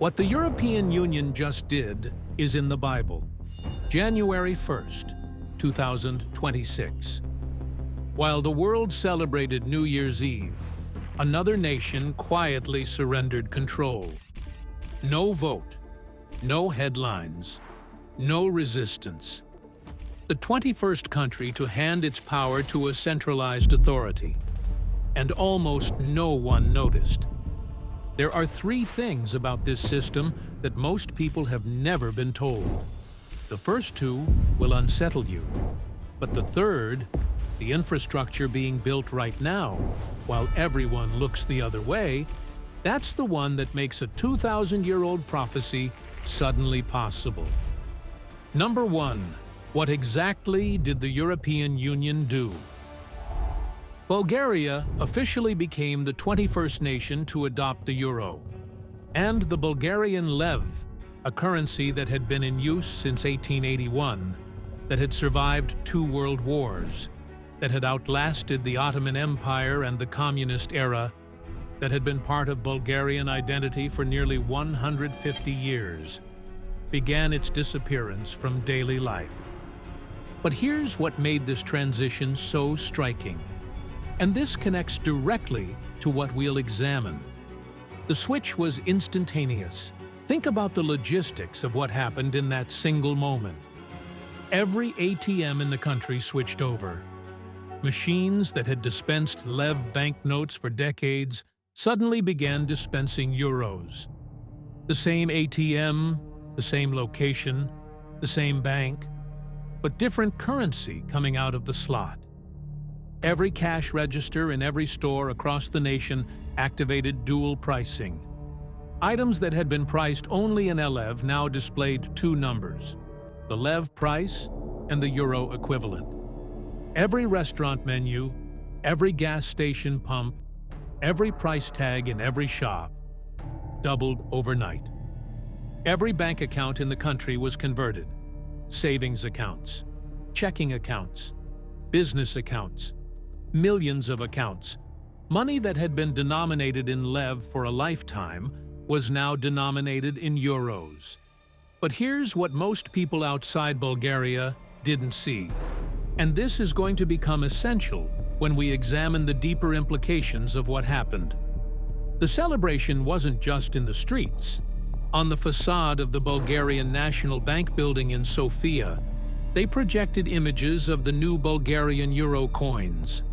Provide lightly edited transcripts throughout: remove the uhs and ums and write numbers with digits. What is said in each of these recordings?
What the European Union just did is in the Bible. January 1st, 2026. While the world celebrated New Year's Eve, another nation quietly surrendered control. No vote, no headlines, no resistance. The 21st country to hand its power to a centralized authority. And almost no one noticed. There are three things about this system that most people have never been told. The first two will unsettle you. But the third, the infrastructure being built right now, while everyone looks the other way, that's the one that makes a 2,000-year-old prophecy suddenly possible. Number one, what exactly did the European Union do? Bulgaria officially became the 21st nation to adopt the euro, and the Bulgarian lev, a currency that had been in use since 1881, that had survived 2 world wars, that had outlasted the Ottoman Empire and the communist era, that had been part of Bulgarian identity for nearly 150 years, began its disappearance from daily life. But here's what made this transition so striking. And this connects directly to what we'll examine. The switch was instantaneous. Think about the logistics of what happened in that single moment. Every ATM in the country switched over. Machines that had dispensed lev banknotes for decades suddenly began dispensing euros. The same ATM, the same location, the same bank, but different currency coming out of the slot. Every cash register in every store across the nation activated dual pricing. Items that had been priced only in lev now displayed 2 numbers, the lev price and the euro equivalent. Every restaurant menu, every gas station pump, every price tag in every shop doubled overnight. Every bank account in the country was converted. Savings accounts, checking accounts, business accounts, millions of accounts. Money that had been denominated in lev for a lifetime was now denominated in euros. But here's what most people outside Bulgaria didn't see. And this is going to become essential when we examine the deeper implications of what happened. The celebration wasn't just in the streets. On the facade of the Bulgarian National Bank building in Sofia, they projected images of the new Bulgarian euro coins.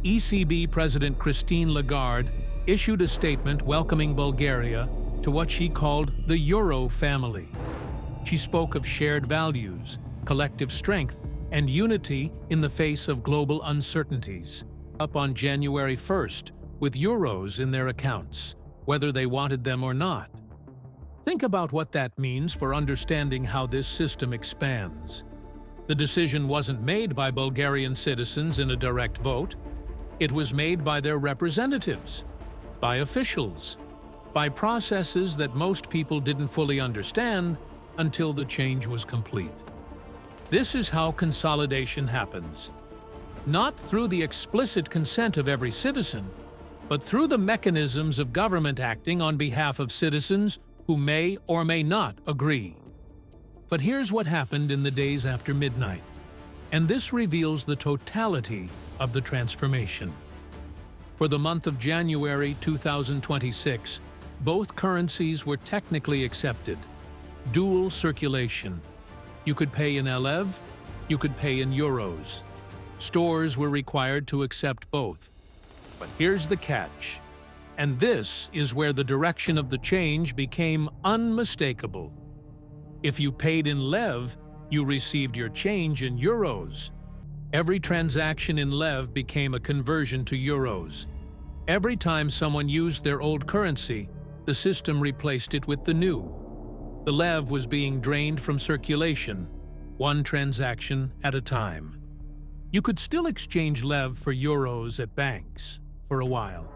ECB President Christine Lagarde issued a statement welcoming Bulgaria to what she called the euro family. She spoke of shared values, collective strength, and unity in the face of global uncertainties. Up on January 1st, with euros in their accounts, whether they wanted them or not. Think about what that means for understanding how this system expands. The decision wasn't made by Bulgarian citizens in a direct vote. It was made by their representatives, by officials, by processes that most people didn't fully understand until the change was complete. This is how consolidation happens. Not through the explicit consent of every citizen, but through the mechanisms of government acting on behalf of citizens who may or may not agree. But here's what happened in the days after midnight, and this reveals the totality of the transformation. For the month of January 2026, both currencies were technically accepted. Dual circulation. You could pay in lev, you could pay in euros. Stores were required to accept both. But here's the catch. And this is where the direction of the change became unmistakable. If you paid in lev, you received your change in euros. Every transaction in lev became a conversion to euros. Every time someone used their old currency, the system replaced it with the new. The lev was being drained from circulation, one transaction at a time. You could still exchange lev for euros at banks for a while.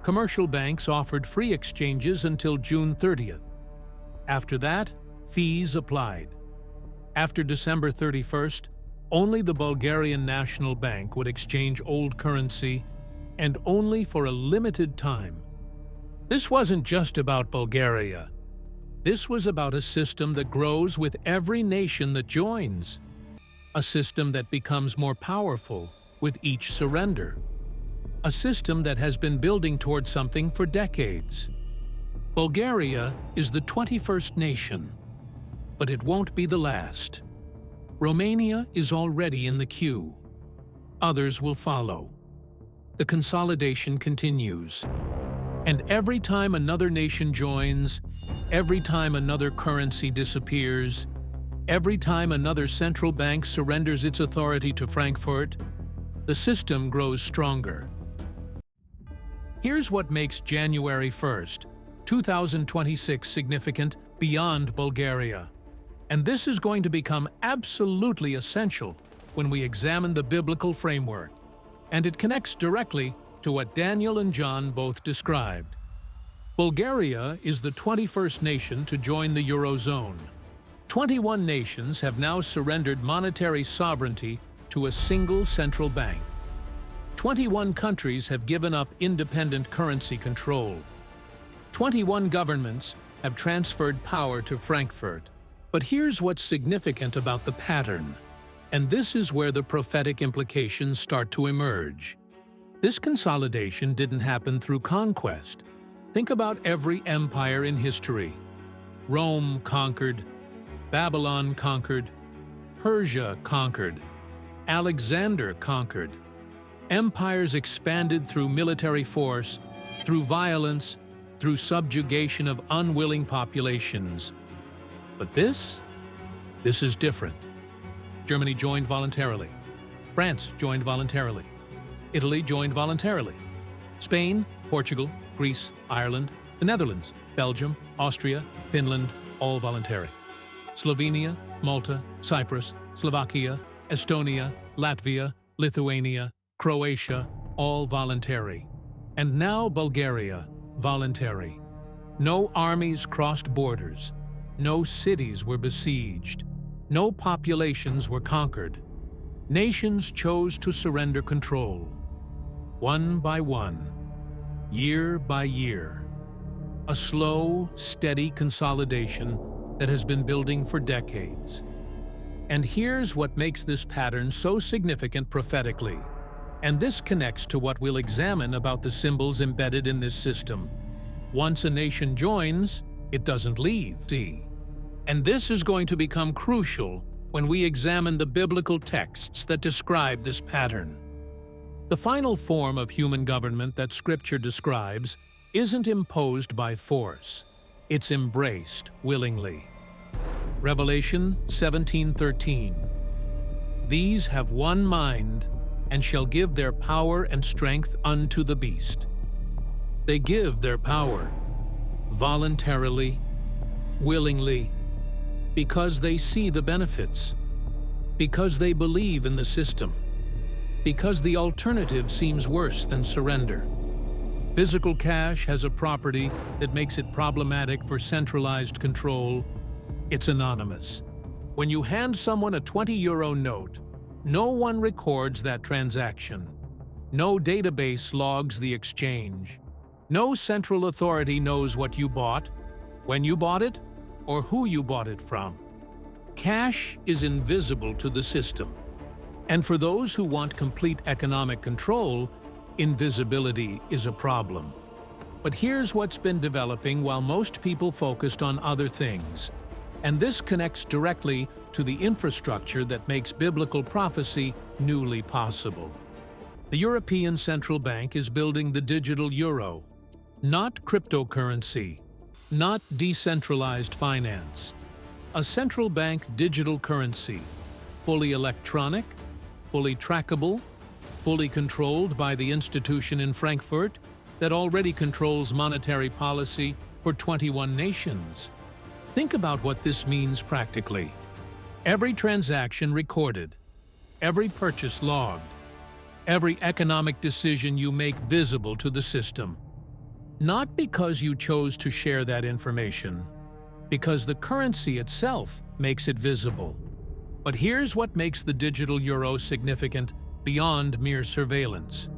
Commercial banks offered free exchanges until June 30th. After that, fees applied. After December 31st, only the Bulgarian National Bank would exchange old currency, and only for a limited time. This wasn't just about Bulgaria. This was about a system that grows with every nation that joins, a system that becomes more powerful with each surrender, a system that has been building toward something for decades. Bulgaria is the 21st nation, but it won't be the last. Romania is already in the queue. Others will follow. The consolidation continues. And every time another nation joins, every time another currency disappears, every time another central bank surrenders its authority to Frankfurt, the system grows stronger. Here's what makes January 1st, 2026 significant beyond Bulgaria. And this is going to become absolutely essential when we examine the biblical framework. And it connects directly to what Daniel and John both described. Bulgaria is the 21st nation to join the Eurozone. 21 nations have now surrendered monetary sovereignty to a single central bank. 21 countries have given up independent currency control. 21 governments have transferred power to Frankfurt. But here's what's significant about the pattern. And this is where the prophetic implications start to emerge. This consolidation didn't happen through conquest. Think about every empire in history. Rome conquered, Babylon conquered, Persia conquered, Alexander conquered. Empires expanded through military force, through violence, through subjugation of unwilling populations. But this is different. Germany joined voluntarily. France joined voluntarily. Italy joined voluntarily. Spain, Portugal, Greece, Ireland, the Netherlands, Belgium, Austria, Finland, all voluntary. Slovenia, Malta, Cyprus, Slovakia, Estonia, Latvia, Lithuania, Croatia, all voluntary. And now Bulgaria, voluntary. No armies crossed borders. No cities were besieged. No populations were conquered. Nations chose to surrender control. One by one, year by year. A slow, steady consolidation that has been building for decades. And here's what makes this pattern so significant prophetically. And this connects to what we'll examine about the symbols embedded in this system. Once a nation joins, it doesn't leave. See? And this is going to become crucial when we examine the biblical texts that describe this pattern. The final form of human government that Scripture describes isn't imposed by force. It's embraced willingly. Revelation 17:13. These have one mind, and shall give their power and strength unto the beast. They give their power voluntarily, willingly, because they see the benefits, because they believe in the system, because the alternative seems worse than surrender. Physical cash has a property that makes it problematic for centralized control. It's anonymous. When you hand someone a 20-euro note, no one records that transaction. No database logs the exchange. No central authority knows what you bought, when you bought it, or who you bought it from. Cash is invisible to the system. And for those who want complete economic control, invisibility is a problem. But here's what's been developing while most people focused on other things. And this connects directly to the infrastructure that makes biblical prophecy newly possible. The European Central Bank is building the digital euro, not cryptocurrency, not decentralized finance. A central bank digital currency, fully electronic, fully trackable, fully controlled by the institution in Frankfurt that already controls monetary policy for 21 nations. Think about what this means practically. Every transaction recorded, every purchase logged, every economic decision you make visible to the system. Not because you chose to share that information, because the currency itself makes it visible. But here's what makes the digital euro significant beyond mere surveillance.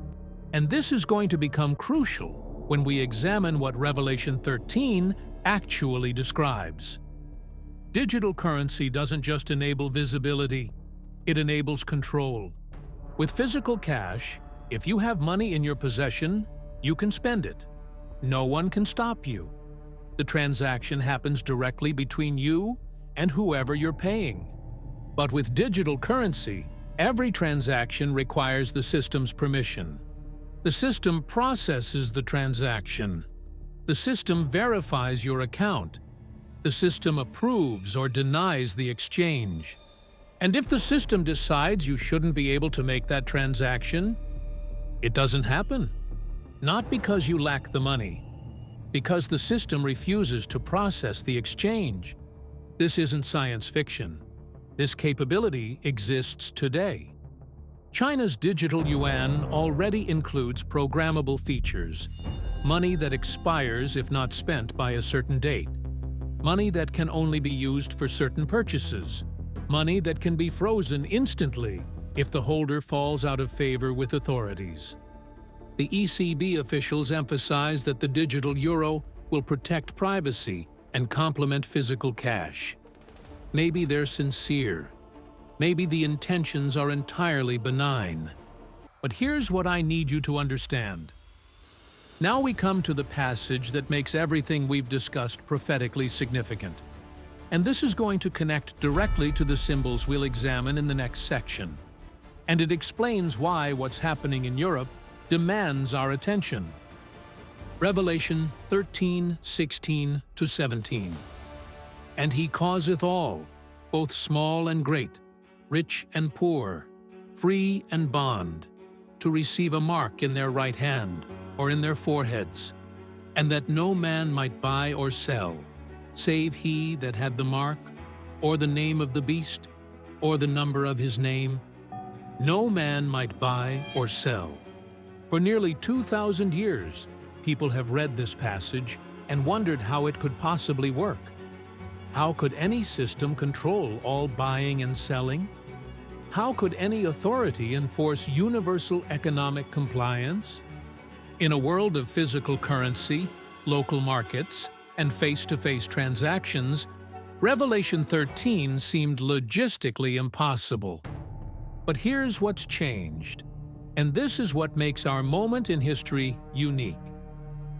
And this is going to become crucial when we examine what Revelation 13 actually describes. Digital currency doesn't just enable visibility, it enables control. With physical cash, if you have money in your possession, you can spend it. No one can stop you. The transaction happens directly between you and whoever you're paying. But with digital currency, every transaction requires the system's permission. The system processes the transaction. The system verifies your account. The system approves or denies the exchange. And if the system decides you shouldn't be able to make that transaction, it doesn't happen. Not because you lack the money, because the system refuses to process the exchange. This isn't science fiction. This capability exists today. China's digital yuan already includes programmable features, money that expires if not spent by a certain date, money that can only be used for certain purchases, money that can be frozen instantly if the holder falls out of favor with authorities. The ECB officials emphasize that the digital euro will protect privacy and complement physical cash. Maybe they're sincere. Maybe the intentions are entirely benign. But here's what I need you to understand. Now we come to the passage that makes everything we've discussed prophetically significant. And this is going to connect directly to the symbols we'll examine in the next section. And it explains why what's happening in Europe demands our attention. Revelation 13:16-17. And he causeth all, both small and great, rich and poor, free and bond, to receive a mark in their right hand or in their foreheads, and that no man might buy or sell, save he that had the mark, or the name of the beast, or the number of his name. No man might buy or sell. For nearly 2,000 years, people have read this passage and wondered how it could possibly work. How could any system control all buying and selling? How could any authority enforce universal economic compliance? In a world of physical currency, local markets, and face-to-face transactions, Revelation 13 seemed logistically impossible. But here's what's changed. And this is what makes our moment in history unique.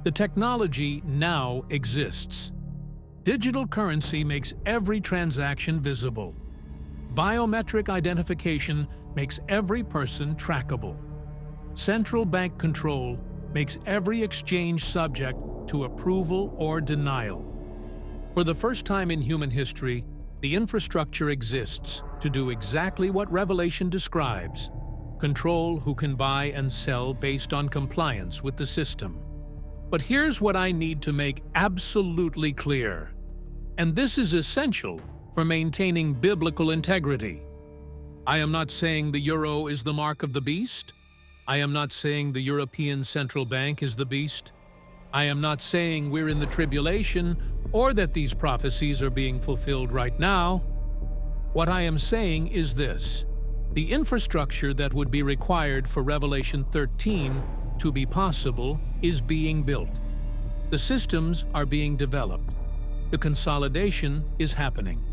The technology now exists. Digital currency makes every transaction visible. Biometric identification makes every person trackable. Central bank control makes every exchange subject to approval or denial. For the first time in human history, the infrastructure exists to do exactly what Revelation describes: control who can buy and sell based on compliance with the system. But here's what I need to make absolutely clear, and this is essential for maintaining biblical integrity. I am not saying the euro is the mark of the beast. I am not saying the European Central Bank is the beast. I am not saying we're in the tribulation or that these prophecies are being fulfilled right now. What I am saying is this: the infrastructure that would be required for Revelation 13 to be possible is being built. The systems are being developed. The consolidation is happening.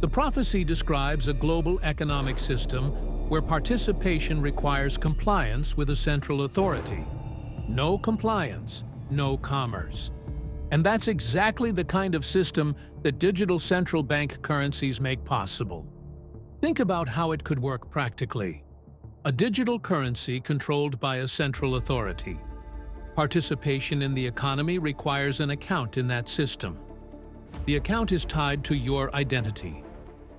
The prophecy describes a global economic system where participation requires compliance with a central authority. No compliance, no commerce. And that's exactly the kind of system that digital central bank currencies make possible. Think about how it could work practically. A digital currency controlled by a central authority. Participation in the economy requires an account in that system. The account is tied to your identity,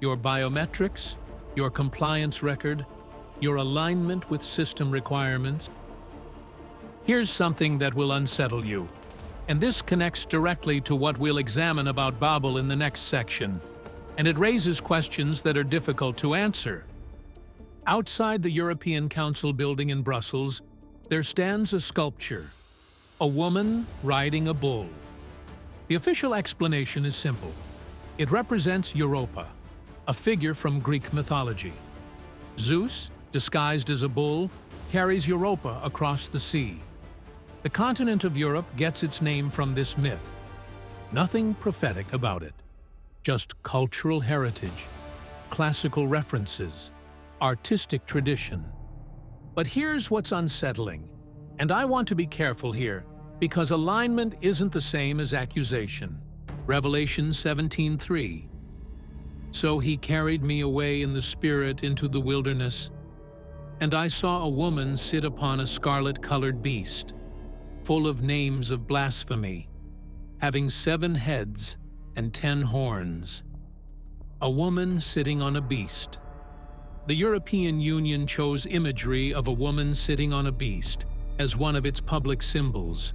your biometrics, your compliance record, your alignment with system requirements. Here's something that will unsettle you, and this connects directly to what we'll examine about Babel in the next section, and it raises questions that are difficult to answer. Outside the European Council building in Brussels, there stands a sculpture, a woman riding a bull. The official explanation is simple. It represents Europa, a figure from Greek mythology. Zeus, disguised as a bull, carries Europa across the sea. The continent of Europe gets its name from this myth. Nothing prophetic about it. Just cultural heritage, classical references, artistic tradition. But here's what's unsettling, and I want to be careful here, because alignment isn't the same as accusation. Revelation 17:3. So he carried me away in the Spirit into the wilderness, and I saw a woman sit upon a scarlet-colored beast, full of names of blasphemy, having 7 heads and 10 horns. A woman sitting on a beast. The European Union chose imagery of a woman sitting on a beast as one of its public symbols.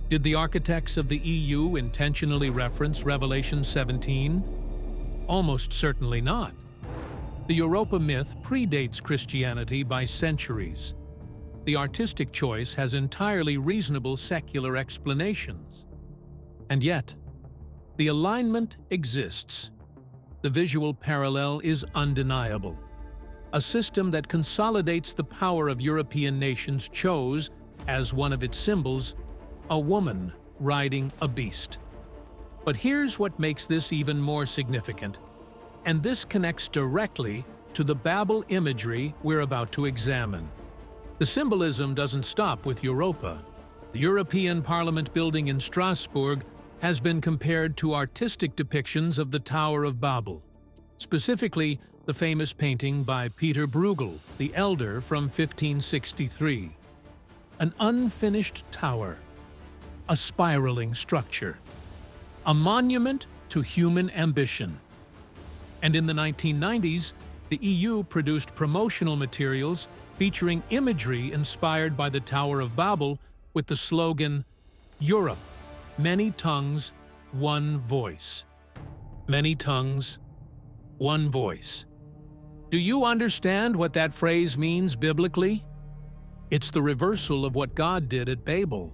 Did the architects of the EU intentionally reference Revelation 17? Almost certainly not. The Europa myth predates Christianity by centuries. The artistic choice has entirely reasonable secular explanations. And yet, the alignment exists. The visual parallel is undeniable. A system that consolidates the power of European nations chose, as one of its symbols, a woman riding a beast. But here's what makes this even more significant, and this connects directly to the Babel imagery we're about to examine. The symbolism doesn't stop with Europa. The European Parliament building in Strasbourg has been compared to artistic depictions of the Tower of Babel, specifically the famous painting by Peter Bruegel, the Elder, from 1563. An unfinished tower, a spiraling structure, a monument to human ambition. And in the 1990s, the EU produced promotional materials featuring imagery inspired by the Tower of Babel with the slogan, "Europe, many tongues, one voice." Many tongues, one voice. Do you understand what that phrase means biblically? It's the reversal of what God did at Babel.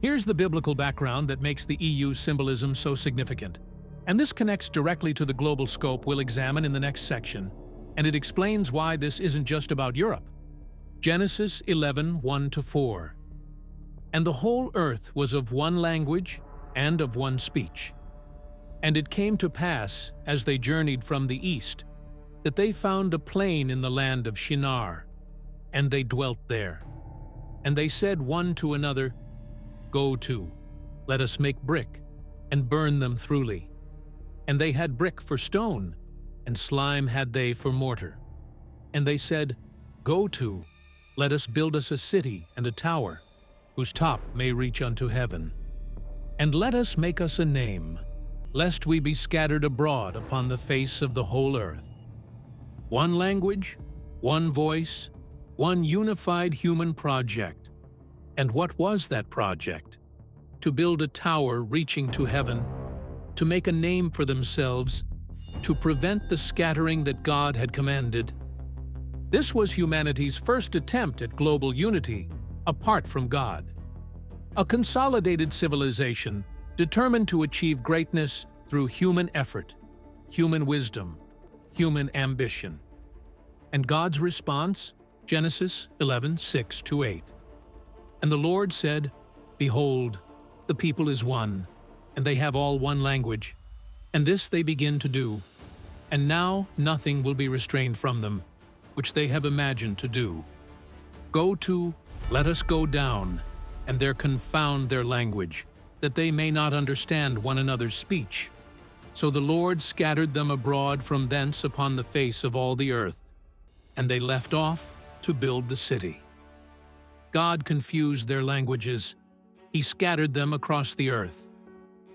Here's the biblical background that makes the EU symbolism so significant. And this connects directly to the global scope we'll examine in the next section, and it explains why this isn't just about Europe. Genesis 11:1-4. And the whole earth was of one language and of one speech. And it came to pass, as they journeyed from the east, that they found a plain in the land of Shinar, and they dwelt there. And they said one to another, "Go to, let us make brick, and burn them thoroughly." And they had brick for stone, and slime had they for mortar. And they said, "Go to, let us build us a city and a tower, whose top may reach unto heaven. And let us make us a name, lest we be scattered abroad upon the face of the whole earth." One language, one voice, one unified human project. And what was that project? To build a tower reaching to heaven, to make a name for themselves, to prevent the scattering that God had commanded. This was humanity's first attempt at global unity, apart from God. A consolidated civilization determined to achieve greatness through human effort, human wisdom, human ambition. And God's response? Genesis 11:6-8. And the Lord said, "Behold, the people is one, and they have all one language. And this they begin to do. And now nothing will be restrained from them, which they have imagined to do. Go to, let us go down, and there confound their language, that they may not understand one another's speech." So the Lord scattered them abroad from thence upon the face of all the earth, and they left off to build the city. God confused their languages. He scattered them across the earth.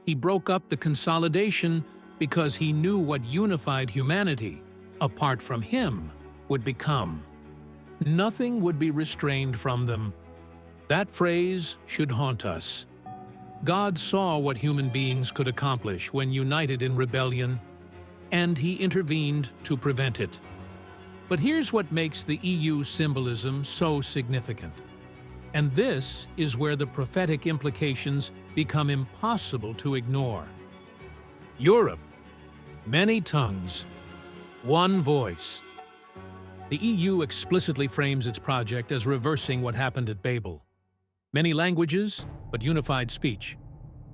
He broke up the consolidation because he knew what unified humanity, apart from him, would become. Nothing would be restrained from them. That phrase should haunt us. God saw what human beings could accomplish when united in rebellion, and he intervened to prevent it. But here's what makes the EU symbolism so significant. And this is where the prophetic implications become impossible to ignore. Europe, many tongues, one voice. The EU explicitly frames its project as reversing what happened at Babel. Many languages, but unified speech.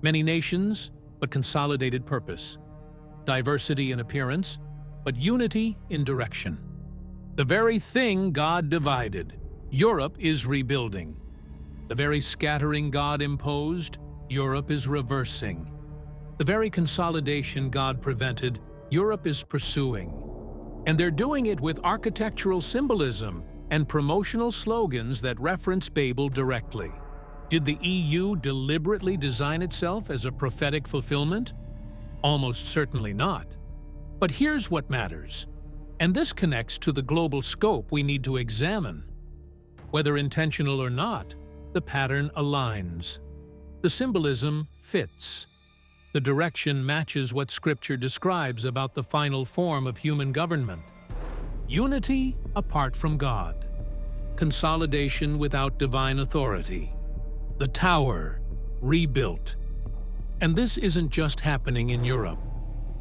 Many nations, but consolidated purpose. Diversity in appearance, but unity in direction. The very thing God divided, Europe is rebuilding. The very scattering God imposed, Europe is reversing. The very consolidation God prevented, Europe is pursuing. And they're doing it with architectural symbolism and promotional slogans that reference Babel directly. Did the EU deliberately design itself as a prophetic fulfillment? Almost certainly not. But here's what matters. And this connects to the global scope we need to examine. Whether intentional or not, the pattern aligns. The symbolism fits. The direction matches what Scripture describes about the final form of human government. Unity apart from God. Consolidation without divine authority. The tower rebuilt. And this isn't just happening in Europe.